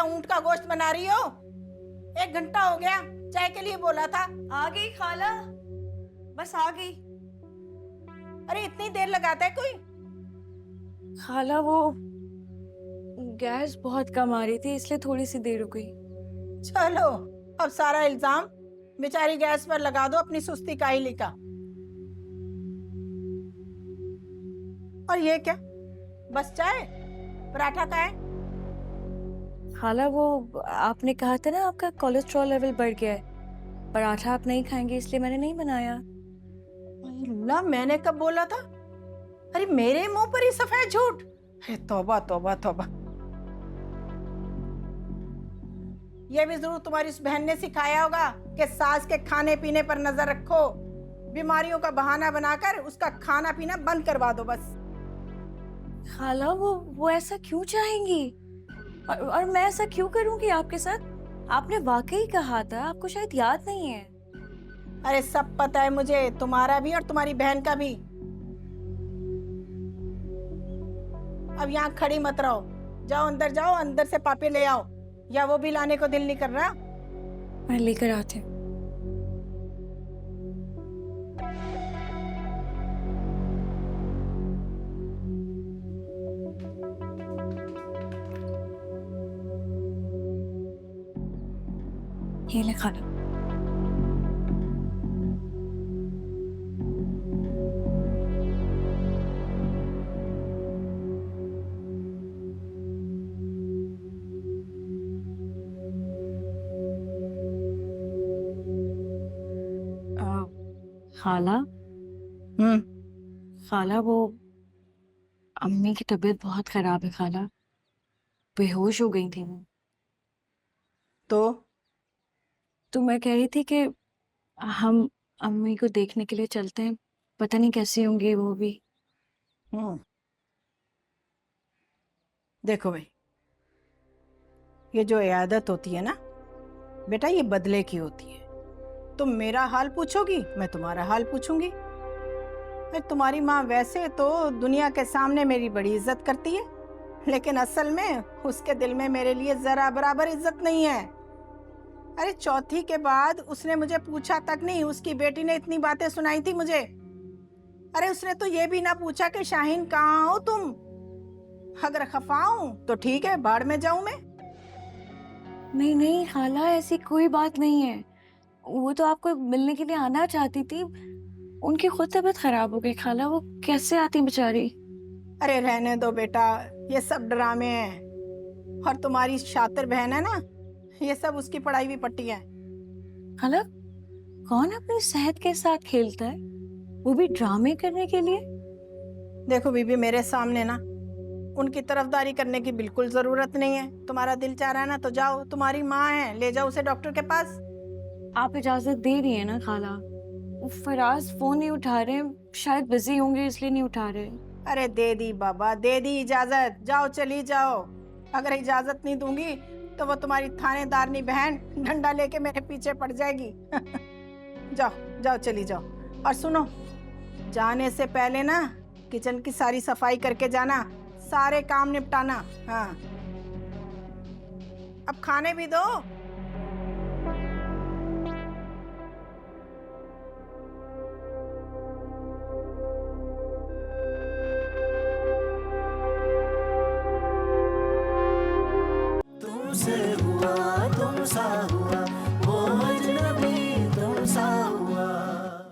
क्या ऊंट का गोश्त बना रही हो? 1 घंटा हो गया, चाय के लिए बोला था। आ गई खाला, बस आ गई। अरे इतनी देर लगाता है कोई? खाला वो गैस बहुत कम आ रही थी, इसलिए थोड़ी सी देर हो गई। चलो, अब सारा इल्जाम बेचारी गैस पर लगा दो अपनी सुस्ती काहिली का। और ये क्या, बस चाय? पराठा का है? खाला वो आपने कहा था ना आपका कोलेस्ट्रॉल लेवल बढ़ गया है, पराठा आप नहीं खाएंगे इसलिए मैंने नहीं बनाया। अल्लाह, मैंने कब बोला था? अरे मेरे मुंह पर ही सफेद झूठ। हे तौबा तौबा तौबा। ये भी जरूर तुम्हारी उस बहन ने सिखाया होगा कि सास के खाने पीने पर नजर रखो, बीमारियों का बहाना बनाकर उसका खाना पीना बंद करवा दो बस। खाला वो ऐसा क्यों चाहेंगी, और मैं ऐसा क्यों करूंगी आपके साथ? आपने वाकई कहा था, आपको शायद याद नहीं है। अरे सब पता है मुझे, तुम्हारा भी और तुम्हारी बहन का भी। अब यहाँ खड़ी मत रहो, जाओ अंदर, जाओ अंदर से पापे ले आओ, या वो भी लाने को दिल नहीं कर रहा। मैं लेकर आती हूँ। ये ले खाना। खाला, हम्म। खाला वो अम्मी की तबीयत बहुत खराब है खाला, बेहोश हो गई थी वो। तो तो मैं कह रही थी कि हम अम्मी को देखने के लिए चलते हैं, पता नहीं कैसी होंगी वो भी। हम्म, देखो भाई, ये जो इयादत होती है ना बेटा, ये बदले की होती है। तुम मेरा हाल पूछोगी, मैं तुम्हारा हाल पूछूंगी। मैं तुम्हारी माँ वैसे तो दुनिया के सामने मेरी बड़ी इज्जत करती है, लेकिन असल में उसके दिल में मेरे लिए जरा बराबर इज्जत नहीं है। अरे चौथी के बाद उसने मुझे पूछा तक नहीं, उसकी बेटी ने इतनी बातें सुनाई थी मुझे। अरे उसने तो ये भी ना पूछा कि शाहीन कहाँ हो तुम। अगर खफा हूं तो ठीक है, बाढ़ में जाऊं मैं। नहीं नहीं खाला, ऐसी कोई बात नहीं है। वो तो आपको मिलने के लिए आना चाहती थी, उनकी खुद तबीयत खराब हो गई खाला, वो कैसे आती बेचारी। अरे रहने दो बेटा, ये सब ड्रामे हैं। और तुम्हारी शातिर बहन है ना, ये सब उसकी पढ़ाई भी पट्टी है। खाला, कौन अपनी सेहत के साथ खेलता है, वो भी ड्रामे करने के लिए? देखो बीबी, मेरे सामने ना उनकी तरफदारी करने की बिल्कुल जरूरत नहीं है। तुम्हारा दिल चाह रहा है ना तो जाओ, तुम्हारी माँ है, ले जाओ उसे डॉक्टर के पास। आप इजाजत दे रही है ना खाला? वो फराज फोन नहीं उठा रहे, शायद बिजी होंगे इसलिए नहीं उठा रहे। अरे दे दी बाबा, दे दी इजाजत, जाओ चली जाओ। अगर इजाजत नहीं दूंगी तो वो तुम्हारी थानेदारनी बहन डंडा लेके मेरे पीछे पड़ जाएगी। जाओ जाओ चली जाओ। और सुनो, जाने से पहले ना किचन की सारी सफाई करके जाना, सारे काम निपटाना। हाँ, अब खाने भी दो। तुमसे हुआ